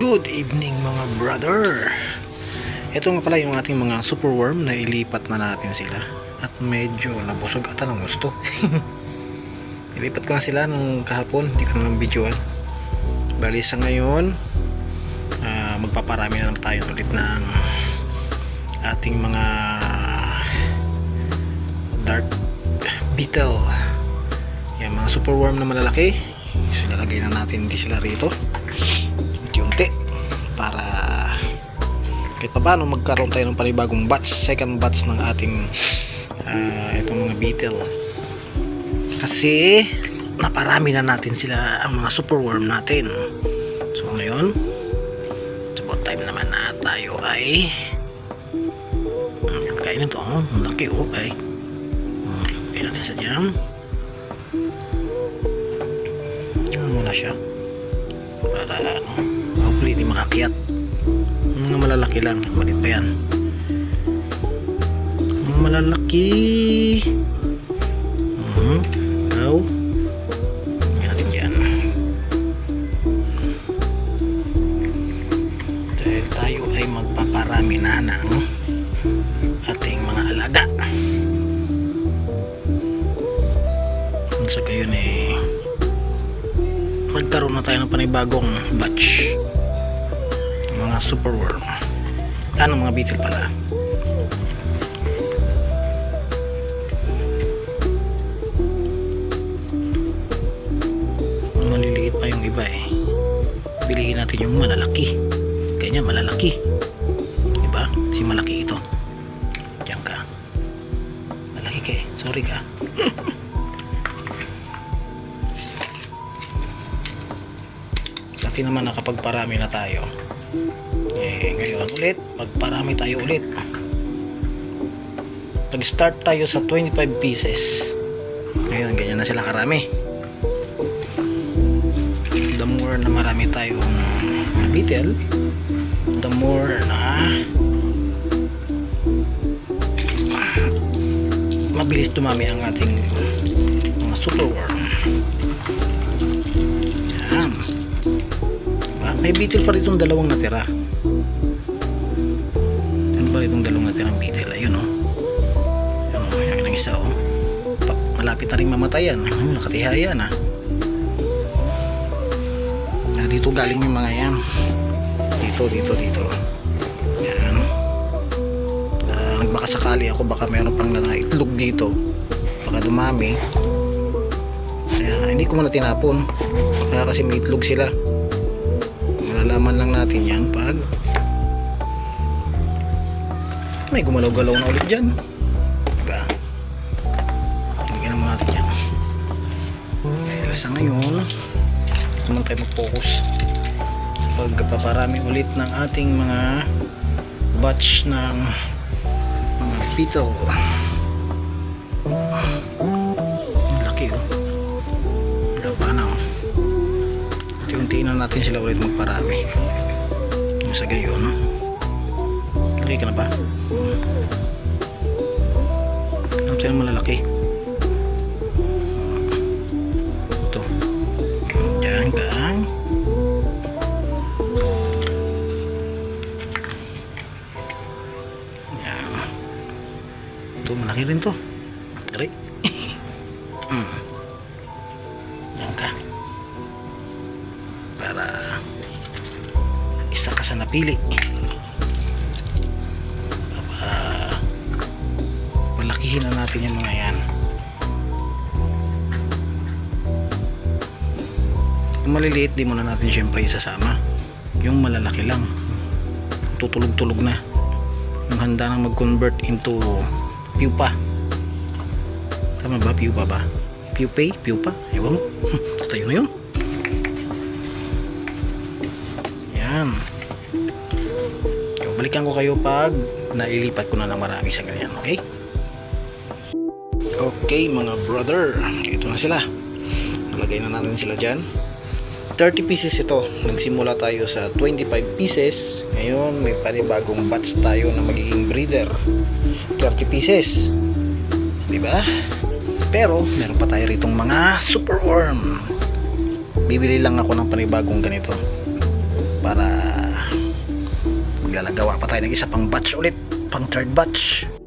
Good evening mga brother. Ito nga pala yung ating mga superworm na ilipat na natin sila. At medyo nabusog ata ng gusto. Ilipat ko na sila nung kahapon. Hindi ko na ng videoan. Bali sa ngayon magpaparami na lang tayo ulit ng ating mga dark beetle. Yung mga superworm na malalaki. Ilalagay na natin hindi sila rito unti para kahit pa paano magkaroon tayo ng panibagong batch, second batch ng ating itong mga beetle, kasi naparami na natin sila ang mga superworm natin. So ngayon it's about time naman na tayo ay kainin ito. Laki ay kainin natin sa dyan. Muna siya para hopefully di makakyat. Mga malalaki lang, malit pa yan, mga malalaki. Ngayon natin dyan dahil tayo ay magpaparami na ng ating mga alaga. Sa gayon magkaroon na tayo ng panibagong batch mga superworm, mga beetle pala. Maliliit pa yung iba Piliin natin yung malalaki. Kanya malalaki, diba? Si malaki ito. Diyan ka, malaki ka sorry ka. Dati naman nakapagparami na tayo. Ngayon ulit magparami tayo ulit. Nag-start tayo sa 25 pieces. Ngayon ganyan na sila karami. The more na marami tayong beetle, the more na mabilis dumami ang ating mga superworm. Yan. May beetle pa rin itong dalawang natira. Ano pa rin itong dalawang natirang beetle? Ayun yung isa malapit na rin mamatayan. Nakatihaya na. Dito galing yung mga yan. Dito yan. Nagbaka sakali ako baka meron pang itlog dito, baka dumami, kaya hindi ko muna tinapon. Kaya kasi may itlog sila. Malalaman lang natin yan pag may gumalaw-galaw na ulit dyan, diba? Lagyan naman natin yan. Kaya sa ngayon naman tayo mag-focus pagpaparami ulit ng ating mga batch ng mga beetle. Laki laba na unti-untiin na natin sila ulit magparami. Sa gayon laki ka na ba? Ano tayo malalaki? Ito dyan ka. Yan. Ito malaki rin to. Dari. Yan ka. Para isa ka sa napili. Palakihin na natin yung mga yan. Yung maliliit di muna natin syempre isasama. Yung malalaki lang tutulog-tulog na, yung handa nang mag-convert into pupa. Tama ba? Pupa ba? Pupa? Ewan mo. Basta yun na yun. Yan. Balikan ko kayo pag nailipat ko na ng marami sa ganyan. Okay mga brother, ito na sila. Nalagay na natin sila dyan. 30 pieces ito. Nagsimula tayo sa 25 pieces. Ngayon may panibagong batch tayo na magiging breeder. 30 pieces, diba? Pero meron pa tayo ritong mga superworm. Bibili lang ako ng panibagong ganito para lalagawa pa tayo ng isa pang batch ulit, pang third batch.